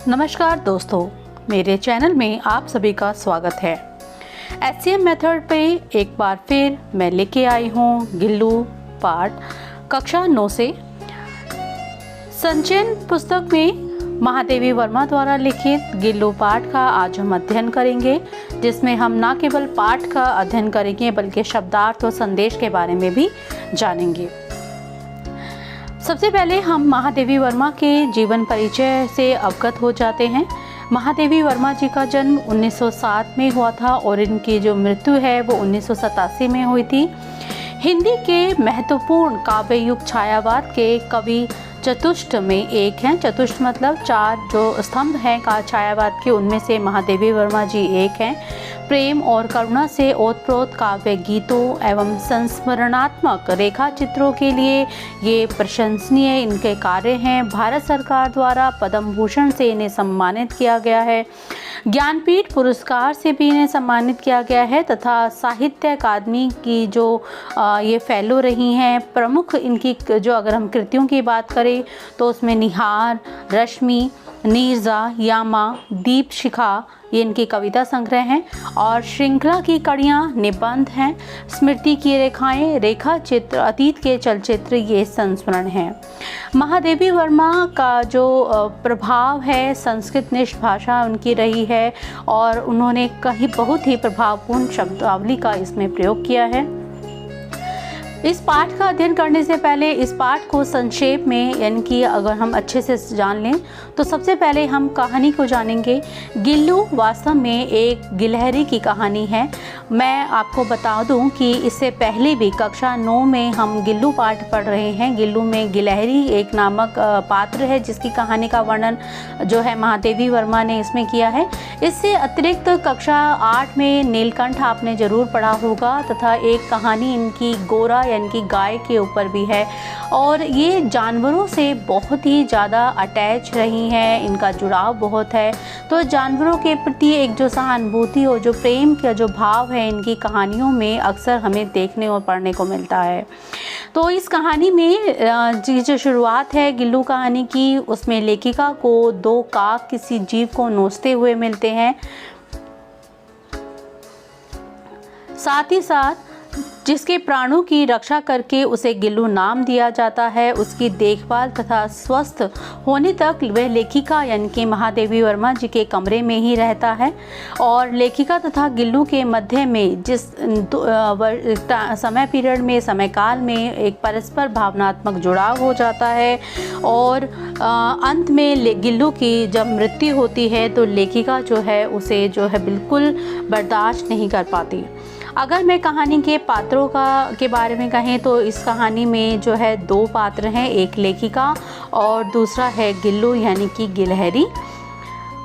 नमस्कार दोस्तों, मेरे चैनल में आप सभी का स्वागत है। एचसीएम मेथड पे एक बार फिर मैं लेके आई हूँ गिल्लू पाठ कक्षा 9 से। संचयन पुस्तक में महादेवी वर्मा द्वारा लिखित गिल्लू पाठ का आज हम अध्ययन करेंगे, जिसमें हम न केवल पाठ का अध्ययन करेंगे बल्कि शब्दार्थ और संदेश के बारे में भी जानेंगे। सबसे पहले हम महादेवी वर्मा के जीवन परिचय से अवगत हो जाते हैं। महादेवी वर्मा जी का जन्म 1907 में हुआ था और इनकी जो मृत्यु है वो 1987 में हुई थी। हिंदी के महत्वपूर्ण काव्य युग छायावाद के कवि चतुष्ट में एक हैं। चतुष्ट मतलब 4 जो स्तंभ हैं का छायावाद के, उनमें से महादेवी वर्मा जी एक हैं। प्रेम और करुणा से ओतप्रोत काव्य गीतों एवं संस्मरणात्मक रेखा चित्रों के लिए ये प्रशंसनीय इनके कार्य हैं। भारत सरकार द्वारा पद्म भूषण से इन्हें सम्मानित किया गया है। ज्ञानपीठ पुरस्कार से भी इन्हें सम्मानित किया गया है तथा साहित्य अकादमी की जो ये फेलो रही हैं। प्रमुख इनकी जो अगर हम कृतियों की बात करें तो उसमें निहार, रश्मि, नीरजा, यामा, दीप शिखा ये इनकी कविता संग्रह हैं और श्रृंखला की कड़ियाँ निबंध हैं। स्मृति की रेखाएं, रेखा चित्र, अतीत के चलचित्र ये संस्मरण हैं। महादेवी वर्मा का जो प्रभाव है संस्कृत निष्ठ भाषा उनकी रही है और उन्होंने कहीं बहुत ही प्रभावपूर्ण शब्दावली का इसमें प्रयोग किया है। इस पाठ का अध्ययन करने से पहले इस पाठ को संक्षेप में यानी कि अगर हम अच्छे से जान लें तो सबसे पहले हम कहानी को जानेंगे। गिल्लू वास्तव में एक गिलहरी की कहानी है। मैं आपको बता दूं कि इससे पहले भी कक्षा 9 में हम गिल्लू पाठ पढ़ रहे हैं। गिल्लू में गिलहरी एक नामक पात्र है जिसकी कहानी का वर्णन जो है महादेवी वर्मा ने इसमें किया है। इससे अतिरिक्त कक्षा 8 में नीलकंठ आपने ज़रूर पढ़ा होगा तथा एक कहानी इनकी गोरा यानी कि गाय के ऊपर भी है और ये जानवरों से बहुत ही ज़्यादा अटैच रही हैं, इनका जुड़ाव बहुत है। तो जानवरों के प्रति एक जो सहानुभूति और जो प्रेम का जो भाव है इनकी कहानियों में अक्सर हमें देखने और पढ़ने को मिलता है। तो इस कहानी में जो शुरुआत है गिल्लू कहानी की, उसमें लेखिका को 2 काक किसी जीव को नोचते हुए मिलते हैं। साथ ही साथ जिसके प्राणों की रक्षा करके उसे गिल्लू नाम दिया जाता है, उसकी देखभाल तथा स्वस्थ होने तक वह लेखिका यानी कि महादेवी वर्मा जी के कमरे में ही रहता है और लेखिका तथा गिल्लू के मध्य में जिस समय पीरियड में समय काल में एक परस्पर भावनात्मक जुड़ाव हो जाता है और अंत में गिल्लू की जब मृत्यु होती है तो लेखिका जो है उसे जो है बिल्कुल बर्दाश्त नहीं कर पाती। अगर मैं कहानी के पात्रों के बारे में कहें तो इस कहानी में जो है 2 पात्र हैं, एक लेखिका और दूसरा है गिल्लू यानी कि गिलहरी।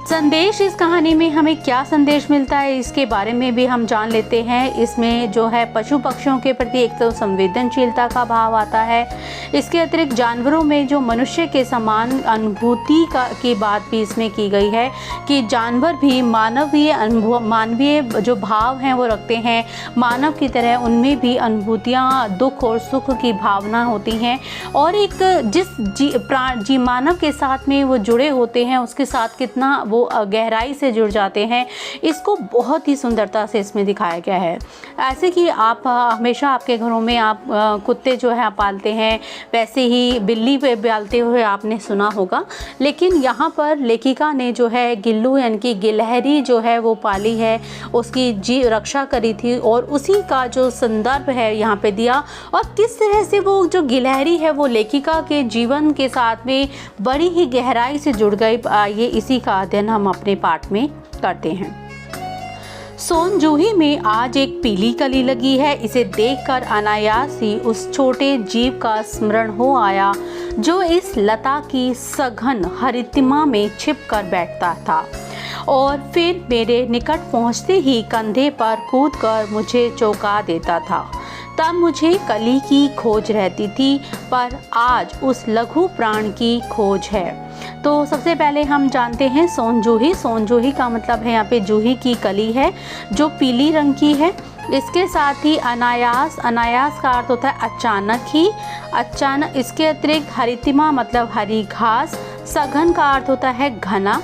संदेश इस कहानी में हमें क्या संदेश मिलता है इसके बारे में भी हम जान लेते हैं। इसमें जो है पशु पक्षियों के प्रति एक तो संवेदनशीलता का भाव आता है। इसके अतिरिक्त जानवरों में जो मनुष्य के समान अनुभूति की बात भी इसमें की गई है कि जानवर भी मानवीय जो भाव हैं वो रखते हैं। मानव की तरह उनमें भी अनुभूतियाँ, दुख और सुख की भावना होती हैं और एक जिस मानव के साथ में वो जुड़े होते हैं उसके साथ कितना वो गहराई से जुड़ जाते हैं, इसको बहुत ही सुंदरता से इसमें दिखाया गया है। ऐसे कि आप हमेशा आपके घरों में आप कुत्ते जो है पालते हैं, वैसे ही बिल्ली पे पालते हुए आपने सुना होगा, लेकिन यहाँ पर लेखिका ने जो है गिल्लू यानी कि गिलहरी जो है वो पाली है, उसकी रक्षा करी थी और उसी का जो संदर्भ है यहाँ पे दिया और किस तरह से वो जो गिलहरी है वो लेखिका के जीवन के साथ में बड़ी ही गहराई से जुड़ गई। ये इसी का अध्ययन हम अपने पाठ में करते हैं। सोनजूही में आज एक पीली कली लगी है। इसे देखकर अनायास ही उस छोटे जीव का स्मरण हो आया जो इस लता की सघन हरितिमा में छिप कर बैठता था और फिर मेरे निकट पहुंचते ही कंधे पर कूदकर मुझे चौंका देता था। तब मुझे कली की खोज रहती थी पर आज उस लघु प्राण की खोज है। तो सबसे पहले हम जानते हैं सोनजूही। सोनजूही का मतलब है यहाँ पे जूही की कली है जो पीली रंग की है। इसके साथ ही अनायास, अनायास का अर्थ होता है अचानक ही, अचानक। इसके अतिरिक्त हरितिमा मतलब हरी घास, सघन का अर्थ होता है घना,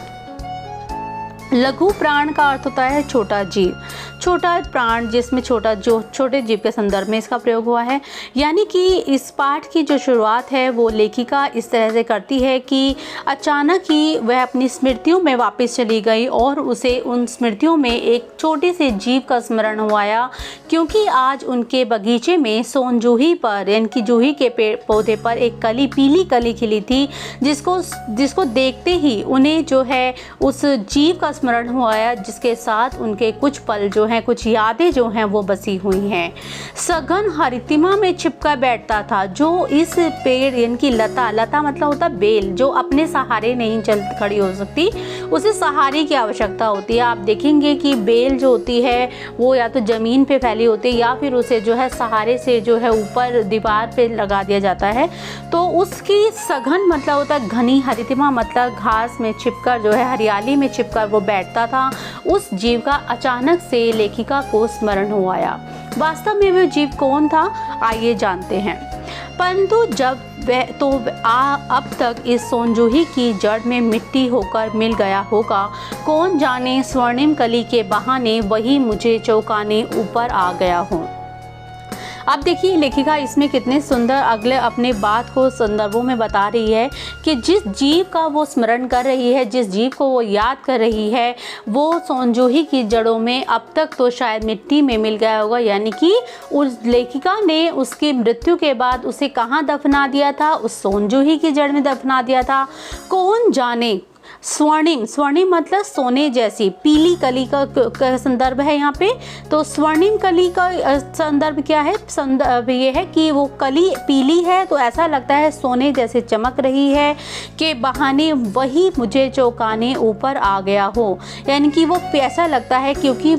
लघु प्राण का अर्थ होता है छोटा जीव, छोटा प्राण जिसमें जो छोटे जीव के संदर्भ में इसका प्रयोग हुआ है। यानी कि इस पाठ की जो शुरुआत है वो लेखिका इस तरह से करती है कि अचानक ही वह अपनी स्मृतियों में वापस चली गई और उसे उन स्मृतियों में एक छोटे से जीव का स्मरण हुआ, क्योंकि आज उनके बगीचे में सोनजूही पर यानी कि जूही के पेड़ पौधे पर एक पीली कली खिली थी, जिसको देखते ही उन्हें जो है उस जीव का स्मरण हुआ, जिसके साथ उनके कुछ पल जो हैं, कुछ यादें जो हैं वो बसी हुई हैं। सघन हरितिमा में छिपकर बैठता था, जो इस पेड़ यानी कि लता मतलब होता बेल, जो अपने सहारे नहीं चल खड़ी हो सकती, उसे सहारे की आवश्यकता होती है। आप देखेंगे कि बेल जो होती है वो या तो ज़मीन पे फैली होती है या फिर उसे जो है सहारे से जो है ऊपर दीवार पे लगा दिया जाता है। तो उसकी सघन मतलब होता है घनी, हरितिमा मतलब घास में छिपकर जो है, हरियाली में छिपकर वो बैठता था। उस जीव का अचानक से लेखिका को स्मरण हुआ। वास्तव में वह जीव कौन था, आइए जानते हैं। परंतु जब अब तक इस सोनजूही की जड़ में मिट्टी होकर मिल गया होगा, कौन जाने स्वर्णिम कली के बहाने वही मुझे चौंकाने ऊपर आ गया हो। अब देखिए लेखिका इसमें कितने सुंदर अगले अपने बात को संदर्भों में बता रही है कि जिस जीव का वो स्मरण कर रही है, जिस जीव को वो याद कर रही है, वो सोनजूही की जड़ों में अब तक तो शायद मिट्टी में मिल गया होगा। यानी कि उस लेखिका ने उसकी मृत्यु के बाद उसे कहाँ दफना दिया था, उस सोनजूही की जड़ में दफना दिया था। कौन जाने स्वर्णिम मतलब सोने जैसी, पीली कली का संदर्भ है यहाँ पे। तो स्वर्णिम कली का संदर्भ क्या है, संदर्भ ये है कि वो कली पीली है तो ऐसा लगता है सोने जैसे चमक रही है, के बहाने वही मुझे चौंकाने ऊपर आ गया हो। यानी कि वो ऐसा लगता है क्योंकि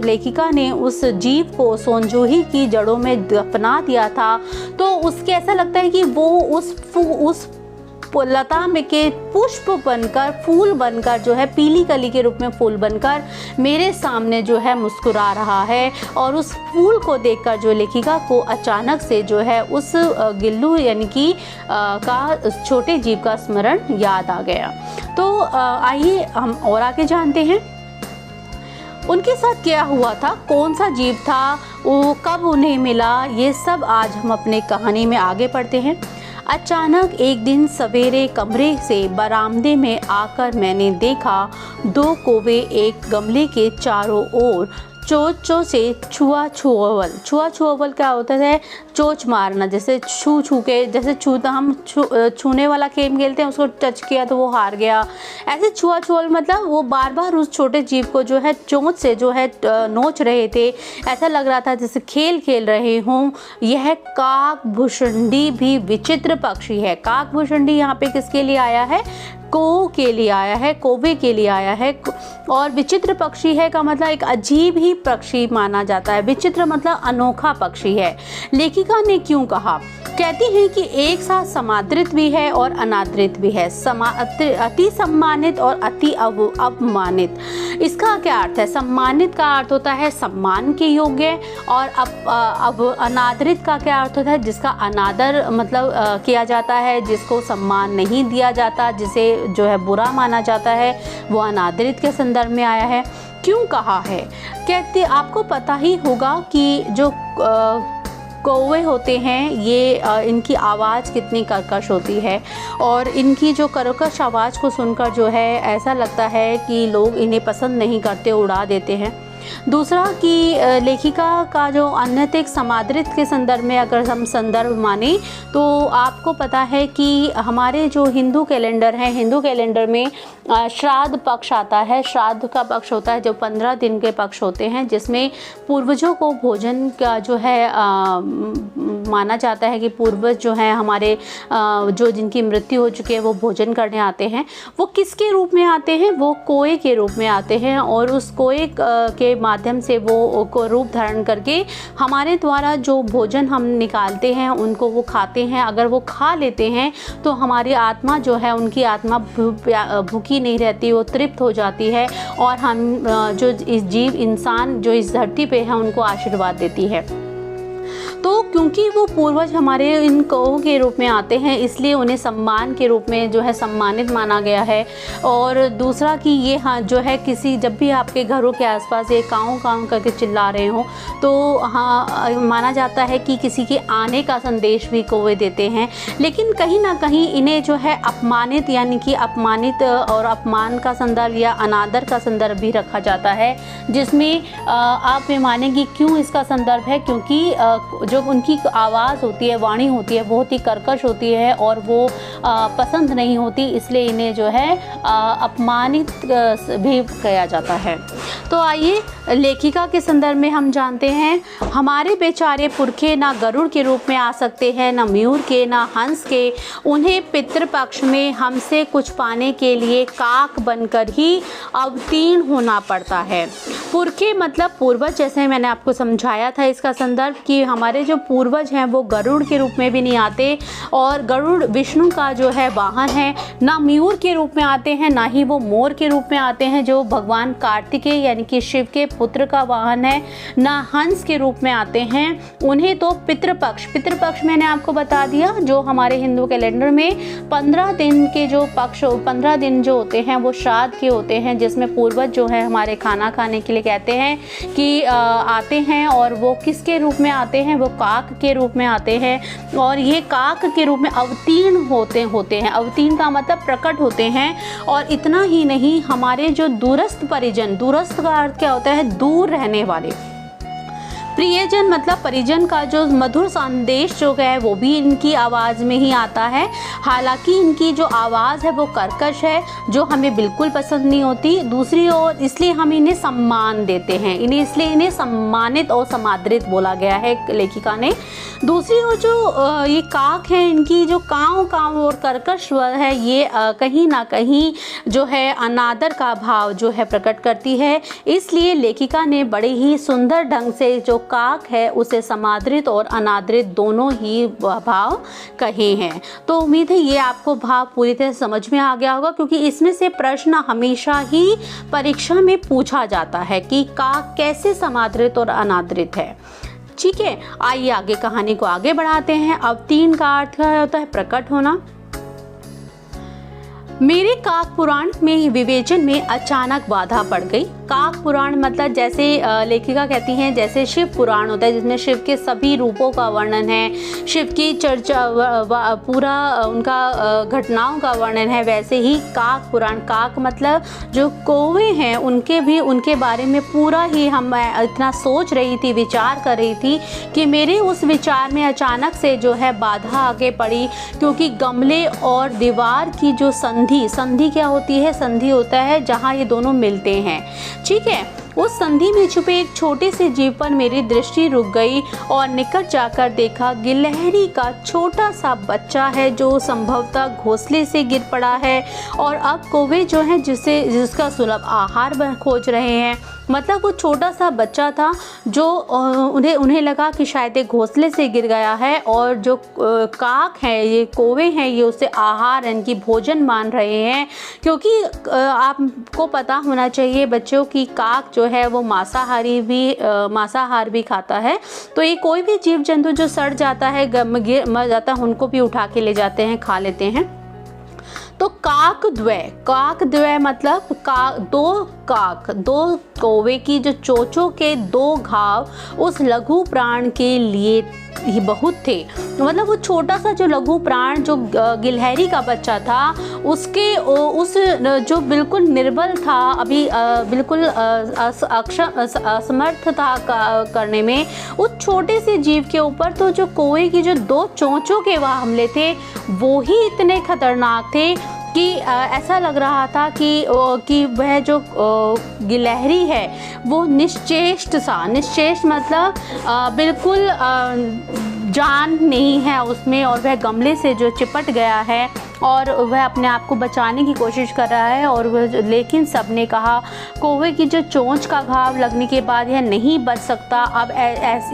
लेखिका ने उस जीव को सोनजूही की जड़ों में दफना दिया था, तो उसके ऐसा लगता है कि वो उस लता में के पुष्प बनकर, फूल बनकर जो है, पीली कली के रूप में फूल बनकर मेरे सामने जो है मुस्कुरा रहा है। और उस फूल को देखकर जो लेखिका को अचानक से जो है उस गिल्लू यानी कि का छोटे जीव का स्मरण याद आ गया। तो आइए हम और आगे जानते हैं उनके साथ क्या हुआ था, कौन सा जीव था, वो कब उन्हें मिला, ये सब आज हम अपने कहानी में आगे पढ़ते हैं। अचानक एक दिन सवेरे कमरे से बरामदे में आकर मैंने देखा 2 कौवे एक गमले के चारों ओर चोंचों से छुआ-छुआवल क्या होता है, चोंच मारना, जैसे छू के, जैसे हम छूने वाला गेम खेलते हैं, उसको टच किया तो वो हार गया। ऐसे छुआ-छुआवल मतलब वो बार बार उस छोटे जीव को जो है चोंच से जो है नोच रहे थे। ऐसा लग रहा था जैसे खेल रहे हों। यह काकभुषुंडी भी विचित्र पक्षी है। काकभुषुंडी यहाँ पे किसके लिए आया है, के लिए आया है, कौवे के लिए आया है। और विचित्र पक्षी है का मतलब एक अजीब ही पक्षी माना जाता है। विचित्र मतलब अनोखा पक्षी है। लेखिका ने क्यों कहा, कहती हैं कि एक साथ समादृत भी है और अनादृत भी है, अति सम्मानित और अति अपमानित। इसका क्या अर्थ है, सम्मानित का अर्थ होता है सम्मान के योग्य, और अब अनादृत का क्या अर्थ होता है, जिसका अनादर मतलब किया जाता है, जिसको सम्मान नहीं दिया जाता, जिसे जो है बुरा माना जाता है, वो अनादृत के संदर्भ में आया है। क्यों कहा है, कहते आपको पता ही होगा कि जो कौवे होते हैं ये इनकी आवाज़ कितनी कर्कश होती है, और इनकी जो कर्कश आवाज़ को सुनकर जो है ऐसा लगता है कि लोग इन्हें पसंद नहीं करते, उड़ा देते हैं। दूसरा कि लेखिका का जो अन्यथिक समादृत के संदर्भ में अगर हम संदर्भ माने तो आपको पता है कि हमारे जो हिंदू कैलेंडर है, हिंदू कैलेंडर में श्राद्ध पक्ष आता है। श्राद्ध का पक्ष होता है जो 15 दिन के पक्ष होते हैं, जिसमें पूर्वजों को भोजन का जो है माना जाता है कि पूर्वज जो हैं हमारे जो जिनकी मृत्यु हो चुकी है वो भोजन करने आते हैं। वो किसके रूप में आते हैं, वो कोए के रूप में आते हैं, और उस कोए के माध्यम से वो को रूप धारण करके हमारे द्वारा जो भोजन हम निकालते हैं उनको वो खाते हैं। अगर वो खा लेते हैं तो हमारी आत्मा जो है, उनकी आत्मा भूखी नहीं रहती, वो तृप्त हो जाती है, और हम जो इस जीव इंसान जो इस धरती पे है उनको आशीर्वाद देती है। तो क्योंकि वो पूर्वज हमारे इन कौओं के रूप में आते हैं, इसलिए उन्हें सम्मान के रूप में जो है सम्मानित माना गया है। और दूसरा कि ये हाँ जो है किसी जब भी आपके घरों के आसपास ये काऊ काऊ करके चिल्ला रहे हो तो हाँ माना जाता है कि किसी के आने का संदेश भी कौवे देते हैं। लेकिन कहीं ना कहीं इन्हें जो है अपमानित यानी कि अपमानित और अपमान का संदर्भ या अनादर का संदर्भ भी रखा जाता है, जिसमें आप ये मानेंगे क्यों इसका संदर्भ है, क्योंकि जो उनकी आवाज़ होती है, वाणी होती है, बहुत ही कर्कश होती है और वो पसंद नहीं होती, इसलिए इन्हें जो है अपमानित भी किया जाता है। तो आइए लेखिका के संदर्भ में हम जानते हैं, हमारे बेचारे पुरखे ना गरुड़ के रूप में आ सकते हैं, ना मयूर के, ना हंस के, उन्हें पितृपक्ष में हमसे कुछ पाने के लिए काक बनकर ही अवतीर्ण होना पड़ता है। पुरखे मतलब पूर्वज, जैसे मैंने आपको समझाया था इसका संदर्भ कि हमारे जो पूर्वज हैं वो गरुड़ के रूप में भी नहीं आते, और गरुड़ विष्णु का जो है वाहन है, ना मयूर के रूप में आते हैं, ना ही वो मोर के रूप में आते हैं जो भगवान कार्तिकेय यानी कि शिव के पुत्र का वाहन है, ना हंस के रूप में आते हैं। उन्हें तो पितृपक्ष मैंने आपको बता दिया, जो हमारे हिंदू कैलेंडर में 15 दिन के जो पक्ष 15 दिन जो होते हैं वो श्राद्ध के होते हैं, जिसमें पूर्वज जो है हमारे खाना खाने के लिए कहते हैं कि आते हैं, और वो किसके रूप में आते हैं, वो काक के रूप में आते हैं, और ये काक के रूप में अवतीर्ण होते हैं। अवतीर्ण का मतलब प्रकट होते हैं। और इतना ही नहीं, हमारे जो दूरस्थ परिजन, दूरस्थ का अर्थ क्या होता है, दूर रहने वाले, प्रियजन मतलब परिजन का जो मधुर संदेश जो है वो भी इनकी आवाज़ में ही आता है। हालांकि इनकी जो आवाज़ है वो कर्कश है, जो हमें बिल्कुल पसंद नहीं होती। दूसरी ओर इसलिए हम इन्हें सम्मान देते हैं, इसलिए इन्हें सम्मानित और समादृत बोला गया है लेखिका ने। दूसरी ओर जो ये काक है, इनकी जो काँव काँव और कर्कश स्वर है, ये कहीं ना कहीं जो है अनादर का भाव जो है प्रकट करती है। इसलिए लेखिका ने बड़े ही सुंदर ढंग से जो काक है उसे समादृत और अनादृत दोनों ही भाव कहे हैं। तो उम्मीद है ये आपको भाव पूरी तरह समझ में आ गया होगा, क्योंकि इसमें से प्रश्न हमेशा ही परीक्षा में पूछा जाता है कि काक कैसे समादृत और अनादृत है। ठीक है, आइए आगे कहानी को आगे बढ़ाते हैं। अवतीर्ण का अर्थ क्या होता है, प्रकट होना। मेरे काक पुराण में विवेचन में अचानक बाधा पड़ गई। काक पुराण मतलब जैसे लेखिका कहती हैं जैसे शिव पुराण होता है जिसमें शिव के सभी रूपों का वर्णन है, शिव की चर्चा पूरा उनका घटनाओं का वर्णन है, वैसे ही काक पुराण, काक मतलब जो कौवे हैं उनके बारे में पूरा ही हम इतना सोच रही थी, विचार कर रही थी कि मेरे उस विचार में अचानक से जो है बाधा आगे पड़ी, क्योंकि गमले और दीवार की जो संधि क्या होती है, संधि होता है जहाँ ये दोनों मिलते हैं। ठीक है, उस संधि में छुपे एक छोटे से जीव पर मेरी दृष्टि रुक गई और निकट जाकर देखा गिलहरी का छोटा सा बच्चा है जो संभवतः घोंसले से गिर पड़ा है, और अब कौवे जो हैं जिसका सुलभ आहार खोज रहे हैं। मतलब वो छोटा सा बच्चा था जो उन्हें लगा कि शायद एक घोंसले से गिर गया है, और जो काक हैं, ये कौवे हैं, ये उसे आहार इनकी भोजन मान रहे हैं। क्योंकि आपको पता होना चाहिए बच्चों की काक जो है वो मांसाहार भी खाता है। तो ये कोई भी जीव जंतु जो सड़ जाता है, मर जाता है, उनको भी उठा के ले जाते हैं, खा लेते हैं। तो काकद्वय मतलब दो कौवे की जो चोंचों के 2 घाव उस लघु प्राण के लिए ही बहुत थे। मतलब वो छोटा सा जो लघु प्राण जो गिलहरी का बच्चा था, उसके उस जो बिल्कुल निर्बल था, अभी बिल्कुल असमर्थ था करने में, उस छोटे से जीव के ऊपर तो जो कौवे की जो 2 चोंचों के वह हमले थे वो ही इतने खतरनाक थे कि ऐसा लग रहा था कि वह जो गिलहरी है वो निश्चेष्ट मतलब बिल्कुल जान नहीं है उसमें, और वह गमले से जो चिपट गया है और वह अपने आप को बचाने की कोशिश कर रहा है। और वह लेकिन सबने कहा कौवे की जो चोंच का घाव लगने के बाद यह नहीं बच सकता, अब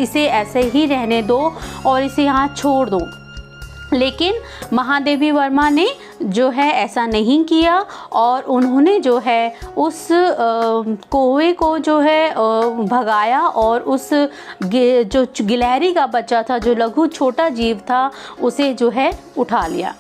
इसे ऐसे ही रहने दो और इसे यहाँ छोड़ दो। लेकिन महादेवी वर्मा ने जो है ऐसा नहीं किया और उन्होंने जो है उस कौवे को जो है भगाया और उस जो गिलहरी का बच्चा था, जो लघु छोटा जीव था, उसे जो है उठा लिया।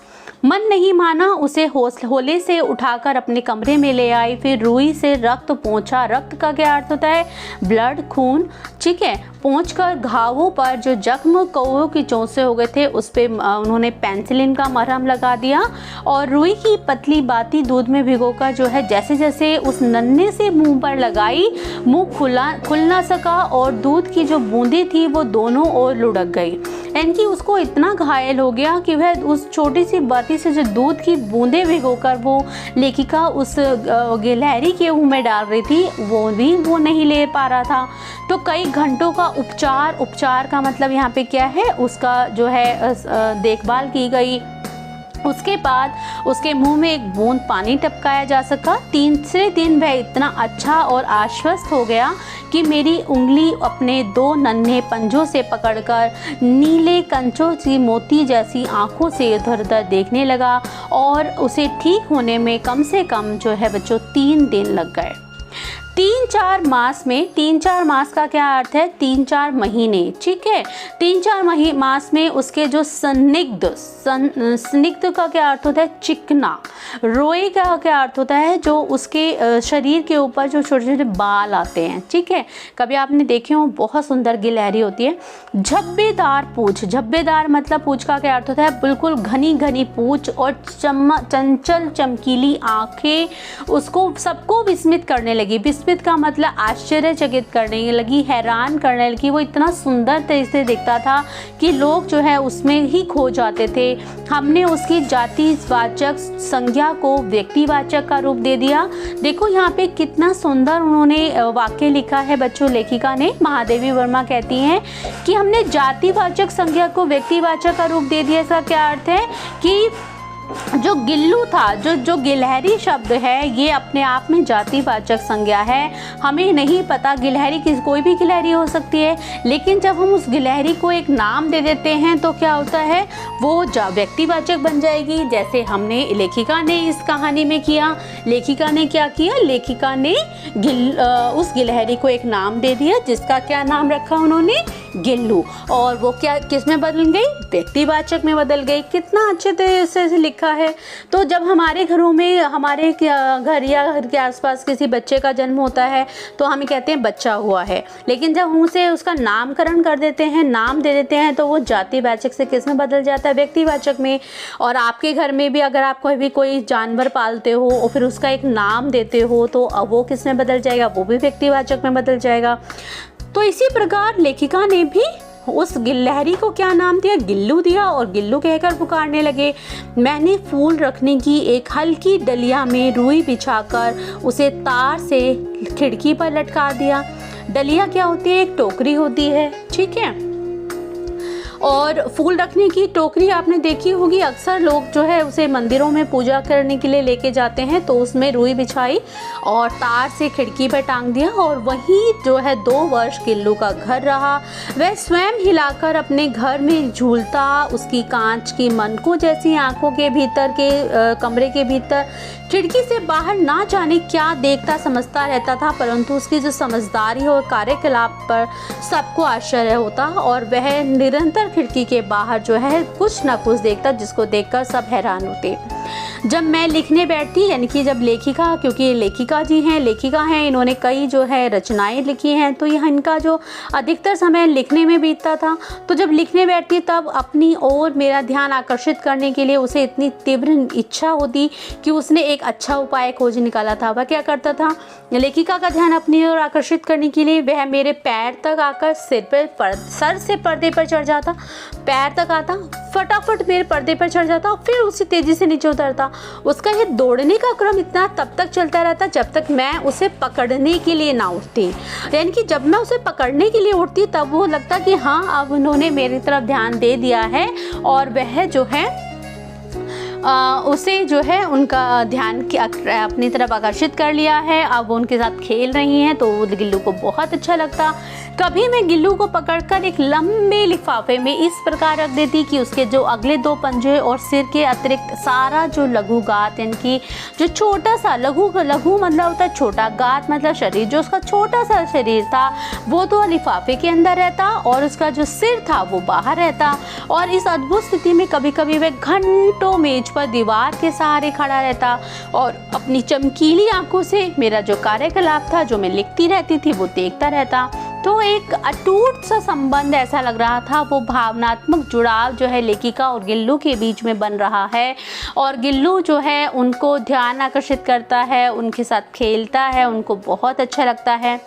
मन नहीं माना, उसे हौले से उठाकर अपने कमरे में ले आई। फिर रुई से रक्त पोंछा। रक्त का क्या अर्थ होता है? ब्लड, खून, ठीक है। पोंछकर घावों पर जो जख्म कौवों की चोट से हो गए थे उस पे उन्होंने पेनिसिलिन का मरहम लगा दिया और रुई की पतली बाती दूध में भिगोकर जो है जैसे जैसे उस नन्हे से मुंह पर लगाई, मुंह खुल ना सका और दूध की जो बूंदें थी वो दोनों ओर लुढ़क गई। यानी कि उसको इतना घायल हो गया कि वह उस छोटी सी बाती से जो दूध की बूंदें भिगोकर वो लेखिका उस गिलहरी के मुंह में डाल रही थी वो नहीं ले पा रहा था। तो कई घंटों का उपचार का मतलब यहाँ पे क्या है, उसका जो है देखभाल की गई। उसके बाद उसके मुंह में एक बूंद पानी टपकाया जा सका। तीसरे दिन वह इतना अच्छा और आश्वस्त हो गया कि मेरी उंगली अपने 2 नन्हे पंजों से पकड़कर नीले कंचों की मोती जैसी आंखों से इधर उधर देखने लगा और उसे ठीक होने में कम से कम जो है बच्चों 3 दिन लग गए। 3-4 मास में, 3-4 मास का क्या अर्थ है? 3-4 महीने, ठीक है। 3-4 मास में उसके जो स्निग्ध का क्या अर्थ होता है? चिकना। रोए का क्या अर्थ होता है? जो उसके शरीर के ऊपर जो छोटे छोटे बाल आते हैं, ठीक है। कभी आपने देखे हो, बहुत सुंदर गिलहरी होती है। झब्बेदार पूंछ। झब्बेदार मतलब पूंछ का क्या अर्थ होता है? बिल्कुल घनी घनी पूंछ और चंचल चमकीली आंखें उसको सबको विस्मित करने लगी। विस्मित का मतलब आश्चर्यचकित करने लगी, हैरान करने लगी। वो इतना सुंदर तरीके से दिखता था कि लोग जो है उसमें ही खो जाते थे। हमने उसकी जातिवाचक संज्ञा को व्यक्तिवाचक का रूप दे दिया। देखो यहाँ पे कितना सुंदर उन्होंने वाक्य लिखा है बच्चों, लेखिका ने। महादेवी वर्मा कहती हैं कि हमने जातिवाचक संज्ञा को व्यक्तिवाचक का रूप दे दिया। इसका क्या अर्थ है कि जो गिल्लू था, जो गिलहरी शब्द है, ये अपने आप में जातिवाचक संज्ञा है। हमें नहीं पता, गिलहरी कोई भी गिलहरी हो सकती है, लेकिन जब हम उस गिलहरी को एक नाम दे देते हैं तो क्या होता है, वो व्यक्तिवाचक बन जाएगी। जैसे हमने लेखिका ने इस कहानी में किया। लेखिका ने क्या किया? लेखिका ने उस गिलहरी को एक नाम दे दिया, जिसका क्या नाम रखा उन्होंने? गिल्लू। और वो क्या किस में बदल गई? व्यक्तिवाचक में बदल गई। कितना अच्छे तरह से लिखा है। तो जब हमारे घरों में, हमारे घर या घर के आसपास किसी बच्चे का जन्म होता है तो हम कहते हैं बच्चा हुआ है, लेकिन जब हम उसे उसका नामकरण कर देते हैं, नाम दे देते हैं, तो वो जातिवाचक से किस में बदल जाता है? व्यक्तिवाचक में। और आपके घर में भी अगर आप कोई जानवर पालते हो और फिर उसका एक नाम देते हो तो वो किस में बदल जाएगा? वो भी व्यक्तिवाचक में बदल जाएगा। तो इसी प्रकार लेखिका ने भी उस गिलहरी को क्या नाम दिया? गिल्लू दिया। और गिल्लू कहकर पुकारने लगे। मैंने फूल रखने की एक हल्की डलिया में रुई बिछाकर उसे तार से खिड़की पर लटका दिया। डलिया क्या होती है? एक टोकरी होती है, ठीक है। और फूल रखने की टोकरी आपने देखी होगी, अक्सर लोग जो है उसे मंदिरों में पूजा करने के लिए लेके जाते हैं। तो उसमें रुई बिछाई और तार से खिड़की पर टांग दिया और वहीं जो है 2 वर्ष गिल्लू का घर रहा। वह स्वयं हिलाकर अपने घर में झूलता, उसकी कांच की मनकों जैसी आंखों के भीतर के कमरे के भीतर खिड़की से बाहर ना जाने क्या देखता समझता रहता था, परंतु उसकी जो समझदारी और कार्यकलाप पर सबको आश्चर्य होता और वह निरंतर खिड़की के बाहर जो है कुछ ना कुछ देखता, जिसको देखकर सब हैरान होते। जब मैं लिखने बैठती, यानी कि जब लेखिका, क्योंकि ये लेखिका जी हैं, लेखिका हैं, इन्होंने कई जो है रचनाएं लिखी हैं, तो यह इनका जो अधिकतर समय लिखने में बीतता था। तो जब लिखने बैठती तब अपनी ओर मेरा ध्यान आकर्षित करने के लिए उसे इतनी तीव्र इच्छा होती कि उसने एक अच्छा उपाय खोज निकाला था। वह क्या करता था? लेखिका का ध्यान अपनी ओर आकर्षित करने के लिए वह मेरे पैर तक आकर सर से पर्दे पर चढ़ जाता, पैर तक आता, फटाफट मेरे पर्दे पर चढ़ जाता और फिर उसे तेजी से नीचे उतरता। उसका ये दौड़ने का क्रम इतना तब तक चलता रहता जब तक मैं उसे पकड़ने के लिए ना उठती। यानी कि जब मैं उसे पकड़ने के लिए उठती तब वो लगता कि हाँ, अब उन्होंने मेरी तरफ ध्यान दे दिया है और वह जो है उसे जो है उनका ध्यान अपनी तरफ आकर्षित कर लिया है। अब उनके साथ खेल रही हैं तो गिल्लू को बहुत अच्छा लगता। कभी मैं गिल्लू को पकड़कर एक लंबे लिफाफे में इस प्रकार रख देती कि उसके जो अगले 2 पंजे और सिर के अतिरिक्त सारा जो लघु गात, यानी कि जो छोटा सा लघु मतलब होता है छोटा, गात मतलब शरीर, जो उसका छोटा सा शरीर था वो तो लिफाफे के अंदर रहता और उसका जो सिर था वो बाहर रहता। और इस अद्भुत स्थिति में कभी कभी वह घंटों मेज पर दीवार के सहारे खड़ा रहता और अपनी चमकीली आंखों से मेरा जो कार्यकलाप था, जो मैं लिखती रहती थी, वो देखता रहता। तो एक अटूट सा संबंध ऐसा लग रहा था, वो भावनात्मक जुड़ाव जो है लेखिका और गिल्लू के बीच में बन रहा है और गिल्लू जो है उनको ध्यान आकर्षित करता है, उनके साथ खेलता है, उनको बहुत अच्छा लगता है।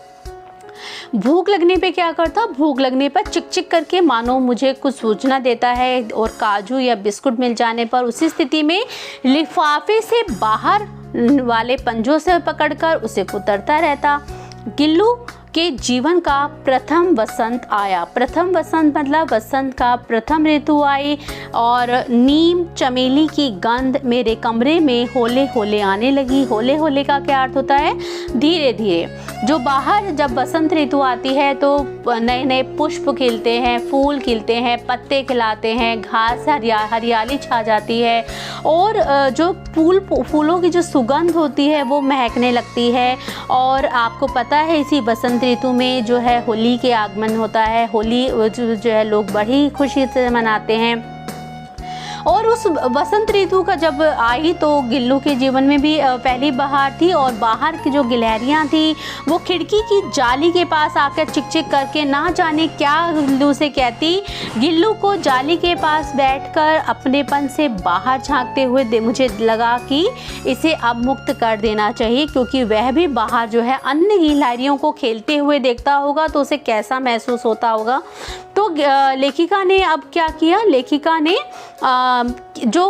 भूख लगने पे क्या करता, भूख लगने पर चिक चिक करके मानो मुझे कुछ सूचना देता है और काजू या बिस्कुट मिल जाने पर उसी स्थिति में लिफाफे से बाहर वाले पंजों से पकड़कर उसे कुतरता रहता। गिल्लू के जीवन का प्रथम वसंत आया। प्रथम वसंत मतलब वसंत का प्रथम ऋतु आई और नीम चमेली की गंध मेरे कमरे में होले होले आने लगी। होले होले का क्या अर्थ होता है, धीरे धीरे। जो बाहर जब वसंत ऋतु आती है तो नए नए पुष्प खिलते हैं, फूल खिलते हैं, पत्ते खिलाते हैं, घास हरियाली छा जाती है और जो फूलों की जो सुगंध होती है वो महकने लगती है। और आपको पता है इसी वसंत ऋतु में जो है होली के आगमन होता है। होली जो है लोग बड़ी खुशी से मनाते हैं। और उस वसंत ऋतु का जब आई तो गिल्लू के जीवन में भी पहली बहार थी और बाहर की जो गिलहरियाँ थी वो खिड़की की जाली के पास आकर चिक चिक करके ना जाने क्या गिल्लू से कहती। गिल्लू को जाली के पास बैठकर अपनेपन से बाहर झांकते हुए मुझे लगा कि इसे अब मुक्त कर देना चाहिए, क्योंकि वह भी बाहर जो है अन्य गिलहरियों को खेलते हुए देखता होगा तो उसे कैसा महसूस होता होगा। तो लेखिका ने अब क्या किया, लेखिका ने जो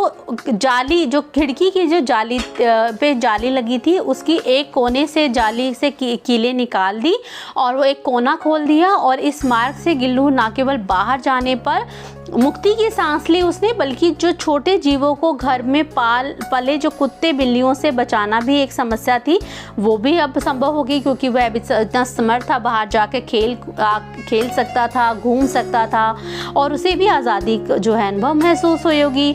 जाली, जो खिड़की की जो जाली पे जाली लगी थी उसकी एक कोने से जाली से कीले निकाल दी और वो एक कोना खोल दिया और इस मार्ग से गिल्लू ना केवल बाहर जाने पर मुक्ति की सांस ली उसने, बल्कि जो छोटे जीवों को घर में पले जो कुत्ते बिल्लियों से बचाना भी एक समस्या थी वो भी अब संभव होगी, क्योंकि वह इतना समर्थ था, बाहर जाके खेल सकता था, घूम सकता था और उसे भी आज़ादी जो है अनुभव महसूस होगी।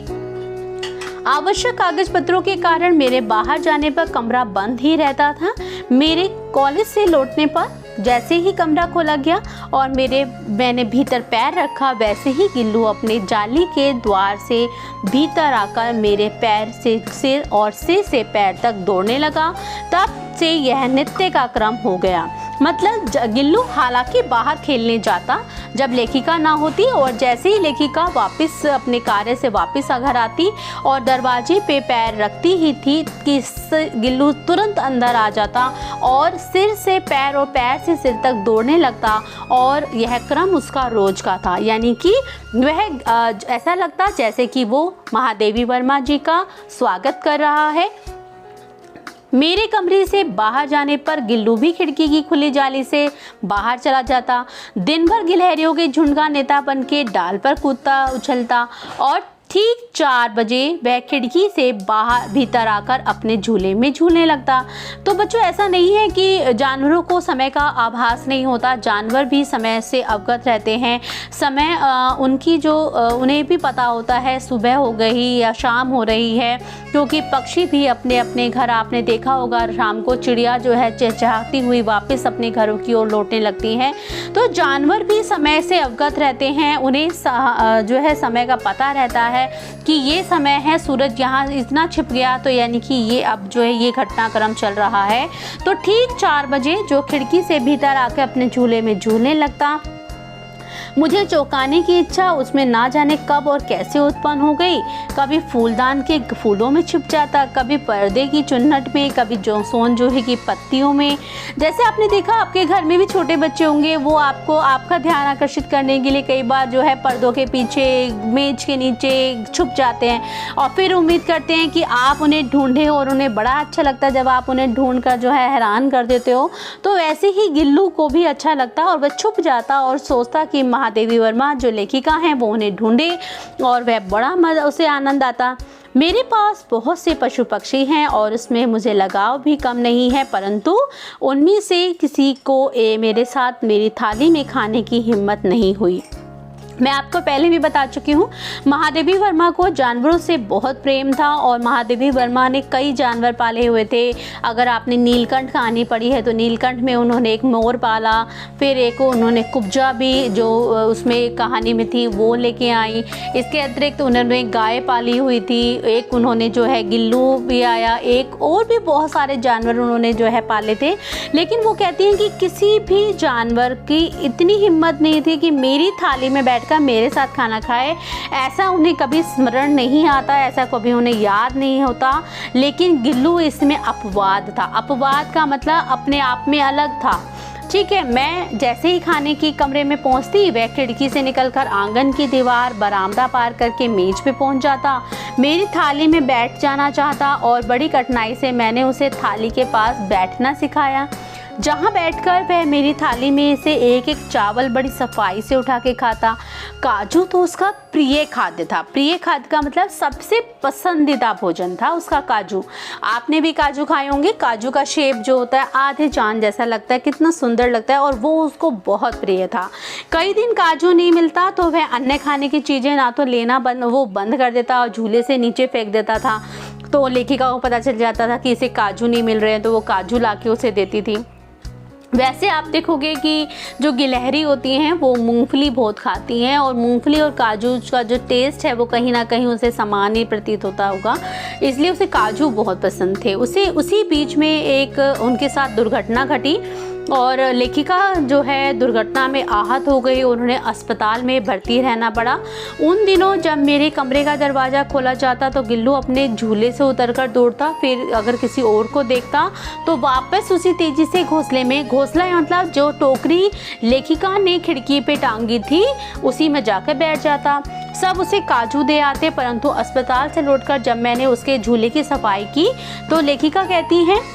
आवश्यक कागज पत्रों के कारण मेरे बाहर जाने पर कमरा बंद ही रहता था। मेरे कॉलेज से लौटने पर जैसे ही कमरा खोला गया और मैंने भीतर पैर रखा, वैसे ही गिल्लू अपने जाली के द्वार से भीतर आकर मेरे पैर से सिर और सिर से पैर तक दौड़ने लगा। तब से यह नित्य का क्रम हो गया। मतलब गिल्लू हालांकि बाहर खेलने जाता जब लेखिका ना होती और जैसे ही लेखिका वापस अपने कार्य से वापस घर आती और दरवाजे पे पैर रखती ही थी कि गिल्लू तुरंत अंदर आ जाता और सिर से पैर और पैर से सिर तक दौड़ने लगता और यह क्रम उसका रोज का था। यानी कि वह ऐसा लगता जैसे कि वो महादेवी वर्मा जी का स्वागत कर रहा है। मेरे कमरे से बाहर जाने पर गिल्लू भी खिड़की की खुली जाली से बाहर चला जाता। दिन भर गिलहरियों के झुंड का नेता बन के डाल पर कूदता उछलता और ठीक 4 बजे वह खिड़की से बाहर भीतर आकर अपने झूले में झूलने लगता। तो बच्चों ऐसा नहीं है कि जानवरों को समय का आभास नहीं होता, जानवर भी समय से अवगत रहते हैं। समय उनकी जो उन्हें भी पता होता है सुबह हो गई या शाम हो रही है, क्योंकि पक्षी भी अपने अपने घर, आपने देखा होगा शाम को चिड़िया जो है चहचहाती हुई वापस अपने घरों की ओर लौटने लगती हैं। तो जानवर भी समय से अवगत रहते हैं, उन्हें जो है समय का पता रहता है कि ये समय है, सूरज यहाँ इतना छिप गया तो यानी कि ये अब जो है ये घटनाक्रम चल रहा है। तो ठीक 4 बजे जो खिड़की से भीतर आकर अपने झूले में झूलने लगता। मुझे चौंकाने की इच्छा उसमें ना जाने कब और कैसे उत्पन्न हो गई। कभी फूलदान के फूलों में छिप जाता, कभी पर्दे की चुन्नट में, कभी सोनजोही की पत्तियों में। जैसे आपने देखा आपके घर में भी छोटे बच्चे होंगे, वो आपका ध्यान आकर्षित करने के लिए कई बार जो है पर्दों के पीछे, मेज के नीचे छुप जाते हैं और फिर उम्मीद करते हैं कि आप उन्हें ढूंढें और उन्हें बड़ा अच्छा लगता है जब आप उन्हें ढूंढ कर जो है हैरान कर देते हो। तो वैसे ही गिल्लू को भी अच्छा लगता और वह छुप जाता और सोचता कि महादेवी वर्मा जो लेखिका हैं वो उन्हें ढूंढे और वह बड़ा मजा उसे आनंद आता। मेरे पास बहुत से पशु पक्षी हैं और उसमें मुझे लगाव भी कम नहीं है, परंतु उनमें से किसी को मेरे साथ मेरी थाली में खाने की हिम्मत नहीं हुई। मैं आपको पहले भी बता चुकी हूँ, महादेवी वर्मा को जानवरों से बहुत प्रेम था और महादेवी वर्मा ने कई जानवर पाले हुए थे। अगर आपने नीलकंठ कहानी पढ़ी है तो नीलकंठ में उन्होंने एक मोर पाला, फिर एक उन्होंने कुब्जा भी जो उसमें कहानी में थी वो लेके आई। इसके अतिरिक्त उन्होंने गाय पाली हुई थी, एक उन्होंने जो है गिल्लू भी आया, एक और भी बहुत सारे जानवर उन्होंने जो है पाले थे। लेकिन वो कहती हैं कि किसी भी जानवर की इतनी हिम्मत नहीं थी कि मेरी थाली में बैठ का मेरे साथ खाना खाए। ऐसा उन्हें कभी स्मरण नहीं आता, ऐसा कभी उन्हें याद नहीं होता। लेकिन गिल्लू इसमें अपवाद था। अपवाद का मतलब अपने आप में अलग था। ठीक है, मैं जैसे ही खाने की कमरे में पहुंचती, वह खिड़की से निकलकर आंगन की दीवार, बरामदा पार करके मेज पे पहुंच जाता, मेरी थाली में बैठ जाना चाहता और बड़ी कठिनाई से मैंने उसे थाली के पास बैठना सिखाया, जहाँ बैठकर वह मेरी थाली में से एक एक चावल बड़ी सफाई से उठा के खाता। काजू तो उसका प्रिय खाद्य था। प्रिय खाद्य का मतलब सबसे पसंदीदा भोजन था उसका काजू। आपने भी काजू खाए होंगे। काजू का शेप जो होता है आधे चांद जैसा लगता है, कितना सुंदर लगता है, और वो उसको बहुत प्रिय था। कई दिन काजू नहीं मिलता तो वह अन्य खाने की चीज़ें ना तो लेना बंद कर देता और झूले से नीचे फेंक देता था। तो लेखिका को पता चल जाता था कि इसे काजू नहीं मिल रहे हैं, तो वो काजू ला के उसे देती थी। वैसे आप देखोगे कि जो गिलहरी होती हैं वो मूंगफली बहुत खाती हैं और मूंगफली और काजू का जो टेस्ट है वो कहीं ना कहीं उसे समान ही प्रतीत होता होगा, इसलिए उसे काजू बहुत पसंद थे। उसी बीच में एक उनके साथ दुर्घटना घटी और लेखिका जो है दुर्घटना में आहत हो गई। उन्होंने अस्पताल में भर्ती रहना पड़ा। उन दिनों जब मेरे कमरे का दरवाज़ा खोला जाता तो गिल्लू अपने झूले से उतरकर दौड़ता, फिर अगर किसी और को देखता तो वापस उसी तेज़ी से घोंसले में, घोंसला मतलब जो टोकरी लेखिका ने खिड़की पे टांगी थी उसी में जाकर बैठ जाता। सब उसे काजू दे आते, परंतु अस्पताल से लौटकर जब मैंने उसके झूले की सफाई की तो लेखिका कहती हैं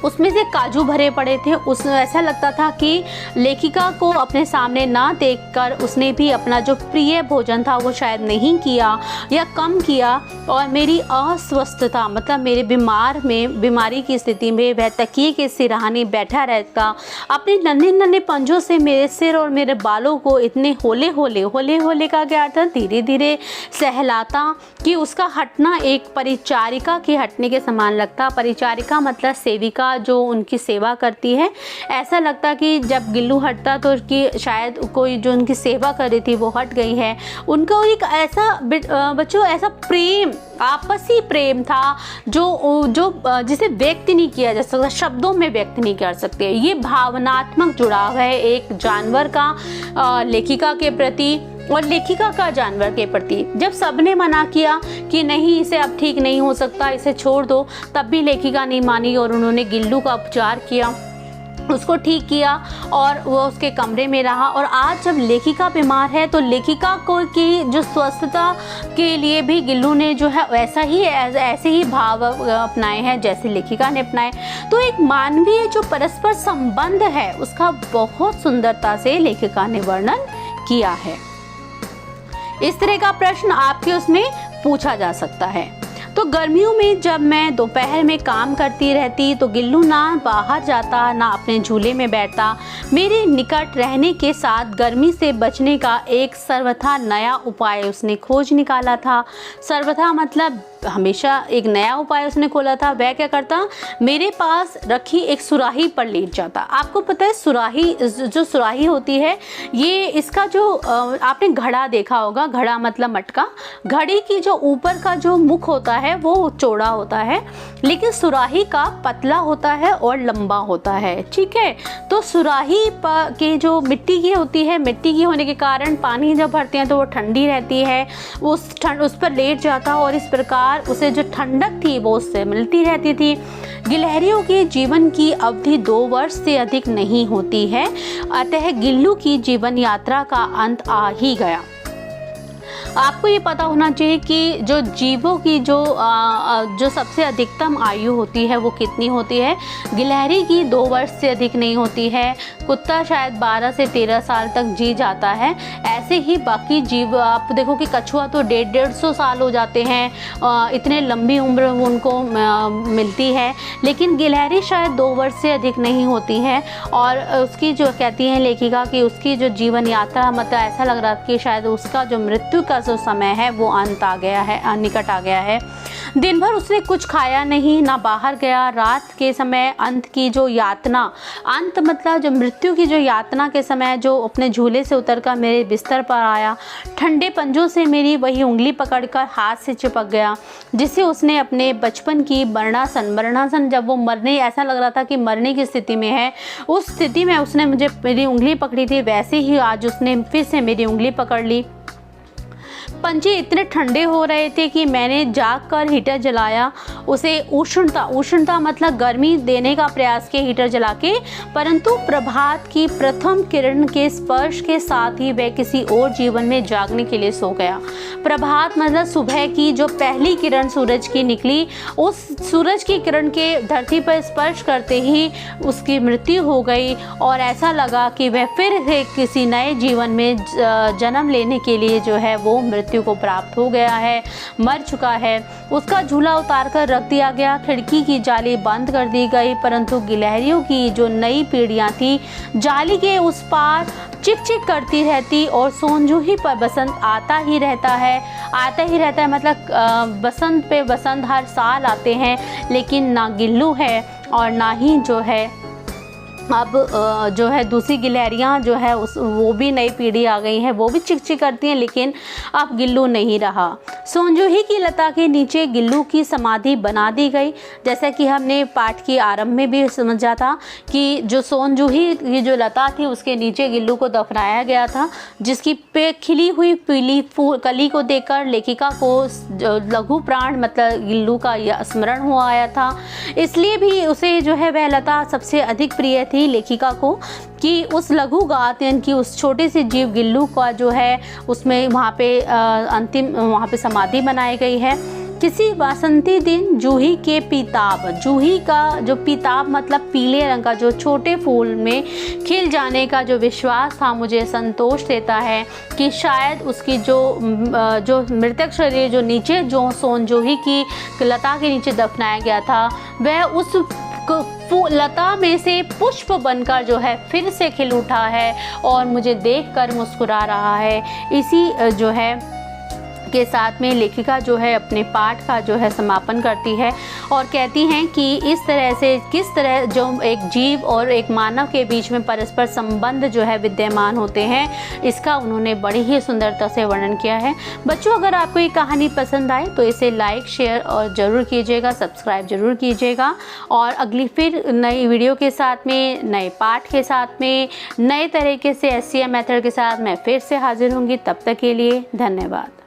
उसमें से काजू भरे पड़े थे। उसमें ऐसा लगता था कि लेखिका को अपने सामने ना देखकर उसने भी अपना जो प्रिय भोजन था वो शायद नहीं किया या कम किया, और मेरी अस्वस्थता मतलब मेरे बीमारी की स्थिति में वह तकिए के सिरहाने बैठा रहता, अपने नन्हे नन्हे पंजों से मेरे सिर और मेरे बालों को इतने होले होले का क्या अर्थ है, धीरे धीरे सहलाता कि उसका हटना एक परिचारिका के हटने के समान लगता। परिचारिका मतलब सेविका जो उनकी सेवा करती है। ऐसा लगता कि जब गिल्लू हटता तो उसकी शायद कोई जो उनकी सेवा कर रही थी वो हट गई है। उनका एक ऐसा बच्चों ऐसा प्रेम, आपसी प्रेम था जो जिसे व्यक्त नहीं किया जा सकता, शब्दों में व्यक्त नहीं कर सकते। ये भावनात्मक जुड़ाव है एक जानवर का लेखिका के प्रति और लेखिका का जानवर के प्रति। जब सबने मना किया कि नहीं इसे अब ठीक नहीं हो सकता, इसे छोड़ दो, तब भी लेखिका नहीं मानी और उन्होंने गिल्लू का उपचार किया, उसको ठीक किया और वो उसके कमरे में रहा। और आज जब लेखिका बीमार है तो लेखिका को की जो स्वस्थता के लिए भी गिल्लू ने जो है ऐसे ही भाव अपनाए हैं जैसे लेखिका ने अपनाए। तो एक मानवीय जो परस्पर संबंध है उसका बहुत सुंदरता से लेखिका ने वर्णन किया है। इस तरह का प्रश्न आपके उसमें पूछा जा सकता है। तो गर्मियों में जब मैं दोपहर में काम करती रहती तो गिल्लू ना बाहर जाता ना अपने झूले में बैठता। मेरे निकट रहने के साथ गर्मी से बचने का एक सर्वथा नया उपाय उसने खोज निकाला था। सर्वथा मतलब हमेशा एक नया उपाय उसने खोला था। वह क्या करता, मेरे पास रखी एक सुराही पर लेट जाता। आपको पता है सुराही, जो सुराही होती है ये इसका जो आपने घड़ा देखा होगा, घड़ा मतलब मटका। घड़ी की जो ऊपर का जो मुख होता है वो चौड़ा होता है, लेकिन सुराही का पतला होता है और लंबा होता है। ठीक है, तो सुराही के जो मिट्टी की होती है, मिट्टी की होने के कारण पानी जब भरते हैं तो वो ठंडी रहती है। उस पर लेट जाता और इस प्रकार उसे जो ठंडक थी वो उससे मिलती रहती थी। गिलहरियों के जीवन की अवधि 2 वर्ष से अधिक नहीं होती है, अतः गिल्लू की जीवन यात्रा का अंत आ ही गया। आपको ये पता होना चाहिए कि जो जीवों की जो सबसे अधिकतम आयु होती है वो कितनी होती है। गिलहरी की 2 वर्ष से अधिक नहीं होती है। कुत्ता शायद 12 से 13 साल तक जी जाता है। ऐसे ही बाकी जीव आप देखो कि कछुआ तो 150-150 साल हो जाते हैं, इतने लंबी उम्र उनको मिलती है। लेकिन गिलहरी शायद 2 वर्ष से अधिक नहीं होती है। और उसकी जो कहती हैं लेखिका कि उसकी जो जीवन यात्रा मतलब ऐसा लग रहा कि शायद उसका जो मृत्यु का जो समय है वो अंत आ गया है, निकट आ गया है। दिन भर उसने कुछ खाया नहीं, ना बाहर गया। रात के समय अंत की जो यातना, अंत मतलब जो मृत्यु की जो यातना के समय जो अपने झूले से उतरकर मेरे बिस्तर पर आया, ठंडे पंजों से मेरी वही उंगली पकड़कर हाथ से चिपक गया जिसे उसने अपने बचपन की मरणासन जब वो मरने, ऐसा लग रहा था कि मरने की स्थिति में है, उस स्थिति में उसने मेरी उंगली पकड़ी थी, वैसे ही आज उसने फिर से मेरी उंगली पकड़ ली। पंजे इतने ठंडे हो रहे थे कि मैंने जाकर हीटर जलाया। उसे उष्णता मतलब गर्मी देने का प्रयास किया हीटर जला के, परंतु प्रभात की प्रथम किरण के स्पर्श के साथ ही वह किसी और जीवन में जागने के लिए सो गया। प्रभात मतलब सुबह की जो पहली किरण सूरज की निकली, उस सूरज की किरण के धरती पर स्पर्श करते ही उसकी मृत्यु हो गई और ऐसा लगा कि वह फिर से किसी नए जीवन में जन्म लेने के लिए जो है वो मृत्यु को प्राप्त हो गया है, मर चुका है। उसका झूला उतार कर रख दिया गया, खिड़की की जाली बंद कर दी गई, परंतु गिलहरियों की जो नई पीढ़ियां थी जाली के उस पार चिक चिक करती रहती और सोनजूही पर बसंत आता ही रहता है मतलब बसंत पे बसंत हर साल आते हैं, लेकिन ना गिल्लू है और ना ही जो है अब जो है दूसरी गिलहरियाँ जो है वो भी नई पीढ़ी आ गई है, वो भी चिक चिक करती हैं, लेकिन अब गिल्लू नहीं रहा। सोनजूही की लता के नीचे गिल्लू की समाधि बना दी गई। जैसा कि हमने पाठ के आरंभ में भी समझा था कि जो सोनजूही की जो लता थी उसके नीचे गिल्लू को दफनाया गया था, जिसकी पे खिली हुई पीली कली को देखकर लेखिका को लघु प्राण मतलब गिल्लू का स्मरण हो आया था। इसलिए भी उसे जो है वह लता सबसे अधिक प्रिय थी लेखिका को कि उस लघु गात यानी कि उस छोटे से जीव गिल्लू का जो है उसमें वहाँ पे अंतिम वहाँ पे समाधि बनाई गई है। किसी वासंती दिन जूही के पीताब, जूही का जो पीताब मतलब पीले रंग का जो छोटे फूल में खिल जाने का जो विश्वास था मुझे संतोष देता है कि शायद उसकी जो मृतक शरीर जो नीचे जो सोनजूही की लता के नीचे दफनाया गया था वह उस लता में से पुष्प बनकर जो है फिर से खिल उठा है और मुझे देखकर मुस्कुरा रहा है। इसी जो है के साथ में लेखिका जो है अपने पाठ का जो है समापन करती है और कहती हैं कि इस तरह से किस तरह जो एक जीव और एक मानव के बीच में परस्पर संबंध जो है विद्यमान होते हैं, इसका उन्होंने बड़ी ही सुंदरता से वर्णन किया है। बच्चों, अगर आपको ये कहानी पसंद आए तो इसे लाइक शेयर और ज़रूर कीजिएगा, सब्सक्राइब ज़रूर कीजिएगा और अगली फिर नई वीडियो के साथ में, नए पाठ के साथ में, नए तरीके से SCM मेथड के साथ मैं फिर से हाजिर होंगी। तब तक के लिए धन्यवाद।